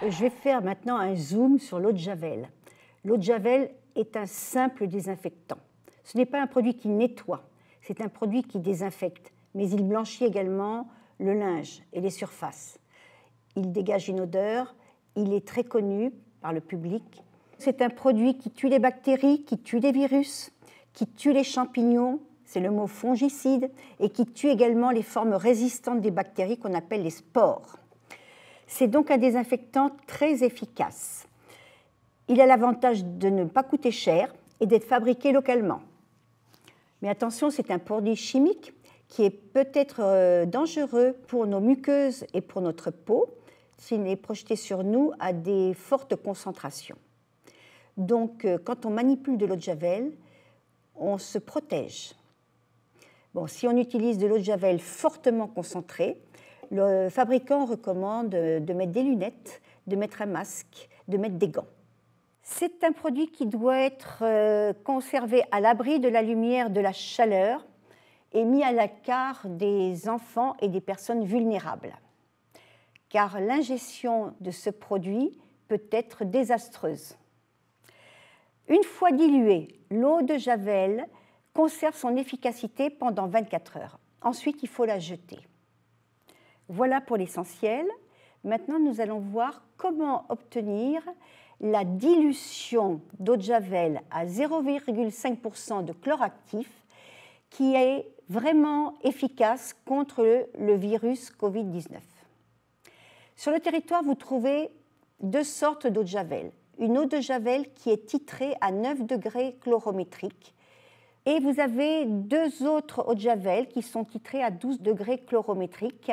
Je vais faire maintenant un zoom sur l'eau de Javel. L'eau de Javel est un simple désinfectant. Ce n'est pas un produit qui nettoie, c'est un produit qui désinfecte, mais il blanchit également le linge et les surfaces. Il dégage une odeur, il est très connu par le public. C'est un produit qui tue les bactéries, qui tue les virus, qui tue les champignons, c'est le mot fongicide, et qui tue également les formes résistantes des bactéries qu'on appelle les spores. C'est donc un désinfectant très efficace. Il a l'avantage de ne pas coûter cher et d'être fabriqué localement. Mais attention, c'est un produit chimique qui est peut-être dangereux pour nos muqueuses et pour notre peau s'il est projeté sur nous à des fortes concentrations. Donc, quand on manipule de l'eau de Javel, on se protège. Bon, si on utilise de l'eau de Javel fortement concentrée, le fabricant recommande de mettre des lunettes, de mettre un masque, de mettre des gants. C'est un produit qui doit être conservé à l'abri de la lumière, de la chaleur et mis à l'écart des enfants et des personnes vulnérables. Car l'ingestion de ce produit peut être désastreuse. Une fois diluée, l'eau de Javel conserve son efficacité pendant 24 heures. Ensuite, il faut la jeter. Voilà pour l'essentiel. Maintenant, nous allons voir comment obtenir la dilution d'eau de Javel à 0,5% de chlore actif qui est vraiment efficace contre le virus Covid-19. Sur le territoire, vous trouvez deux sortes d'eau de Javel. Une eau de Javel qui est titrée à 9 degrés chlorométriques et vous avez deux autres eaux de Javel qui sont titrées à 12 degrés chlorométriques,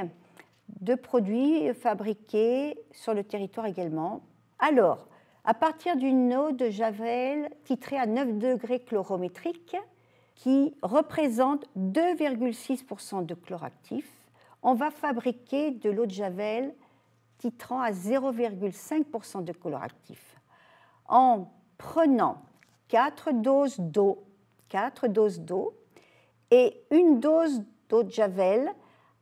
deux produits fabriqués sur le territoire également. Alors, à partir d'une eau de Javel titrée à 9 degrés chlorométriques qui représente 2,6% de chlore actif, on va fabriquer de l'eau de Javel titrant à 0,5% de chlore actif en prenant 4 doses d'eau et une dose d'eau de Javel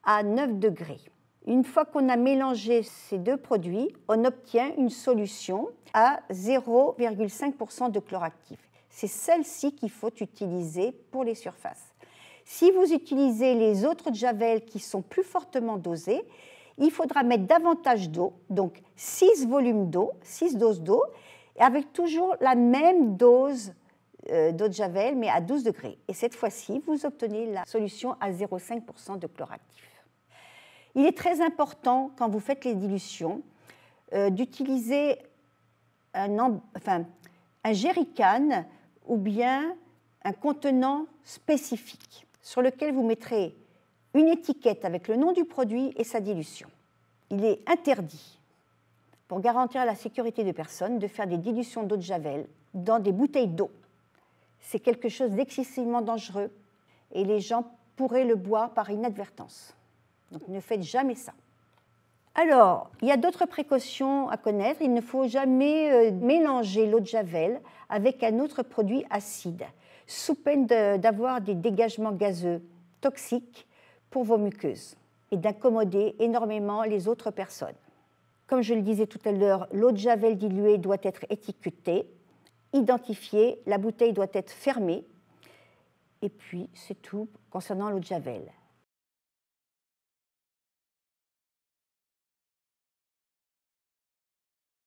à 9 degrés. Une fois qu'on a mélangé ces deux produits, on obtient une solution à 0,5% de chlore actif. C'est celle-ci qu'il faut utiliser pour les surfaces. Si vous utilisez les autres Javel qui sont plus fortement dosés, il faudra mettre davantage d'eau, donc 6 volumes d'eau, 6 doses d'eau, avec toujours la même dose d'eau de Javel, mais à 12 degrés. Et cette fois-ci, vous obtenez la solution à 0,5% de chlore actif. Il est très important, quand vous faites les dilutions, d'utiliser un jerrycan ou bien un contenant spécifique sur lequel vous mettrez une étiquette avec le nom du produit et sa dilution. Il est interdit, pour garantir la sécurité de personnes, de faire des dilutions d'eau de Javel dans des bouteilles d'eau. C'est quelque chose d'excessivement dangereux et les gens pourraient le boire par inadvertance. Donc ne faites jamais ça. Alors, il y a d'autres précautions à connaître. Il ne faut jamais mélanger l'eau de Javel avec un autre produit acide, sous peine d'avoir des dégagements gazeux toxiques pour vos muqueuses et d'accommoder énormément les autres personnes. Comme je le disais tout à l'heure, l'eau de Javel diluée doit être étiquetée, identifiée, la bouteille doit être fermée, et puis c'est tout concernant l'eau de Javel.